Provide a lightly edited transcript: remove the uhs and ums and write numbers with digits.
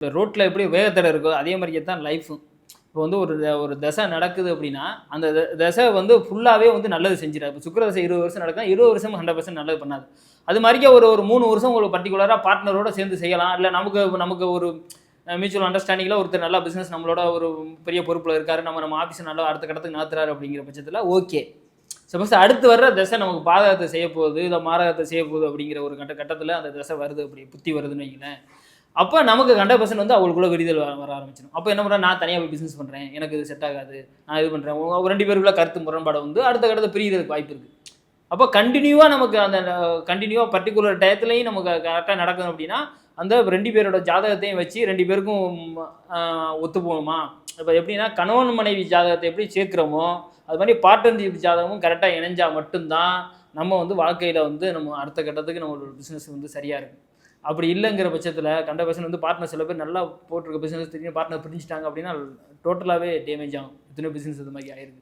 ரோட்டில் எப்படி வேகத்தடை இருக்கோ அதே மாதிரியே தான் லைஃபும். இப்போ வந்து ஒரு தசை நடக்குது அப்படின்னா அந்த தசை வந்து ஃபுல்லாகவே வந்து நல்லது செஞ்சிடாது. இப்போ சுக்கிர தசை 20 வருஷம் நடக்கும், 20 வருஷம் 100% நல்லது பண்ணாது. அது மாதிரிக்கே ஒரு 3 வருஷம் உங்களுக்கு பர்டிகுலராக பார்ட்னரோட சேர்ந்து செய்யலாம். இல்லை நமக்கு ஒரு மியூச்சுவல் அண்டர்ஸ்டாண்டிங்கில் ஒருத்தர் நல்லா பிஸ்னஸ் நம்மளோட ஒரு பெரிய பொறுப்பில் இருக்காரு, நம்ம ஆஃபீஸை நல்லா அடுத்த கட்டத்துக்கு நகர்த்துறாரு அப்படிங்கிற பட்சத்தில் ஓகே. சப்போஸ் அடுத்து வர்ற தசை நமக்கு பாதகத்தை செய்ய போகுது, இல்லை மாரகத்தை செய்ய போகுது அப்படிங்கிற ஒரு கட்டத்தில் அந்த தசை வருது, அப்படி புத்தி வருதுன்னு வைங்களேன். அப்போ நமக்கு 100% வந்து அவங்களுக்குள்ள விரிதல் வர ஆரம்பிச்சிடும். அப்போ என்ன பண்ணுறேன், நான் தனியாக போய் பிஸ்னஸ் பண்ணுறேன், எனக்கு இது செட் ஆகாது, நான் இது பண்ணுறேன், 2 பேருக்குள்ள கருத்து முரண்பாடு வந்து அடுத்த கட்டத்தை பிரிகிறதுக்கு வாய்ப்பு இருக்குது. அப்போ கண்டினியூவாக நமக்கு அந்த கண்டினியூவாக பர்டிகுலர் டயத்துலையும் நமக்கு கரெக்டாக நடக்கும் அப்படின்னா அந்த 2 பேரோட ஜாதகத்தையும் வச்சு 2 பேருக்கும் ஒத்து போகணுமா. இப்போ எப்படின்னா கணவன் மனைவி ஜாதகத்தை எப்படி சேர்க்குறோமோ அது மாதிரி பார்ட்னர்ஷிப் ஜாதகமும் கரெக்டாக இணைஞ்சால் மட்டும்தான் நம்ம வந்து வாழ்க்கையில் வந்து நம்ம அடுத்த கட்டத்துக்கு நம்மளோட பிஸ்னஸ் வந்து சரியாக இருக்கும். அப்படி இல்லைங்கிற பட்சத்தில் 100% வந்து பார்ட்னர் சில பேர் நல்லா போட்டிருக்க பிஸ்னஸ் திடீர்னு பார்ட்னர் பிரிஞ்சுட்டாங்க அப்படின்னா டோட்டலாகவே டேமேஜ் ஆகும். எத்தனையோ பிஸ்னஸ் இது மாதிரி ஆயிருக்கு.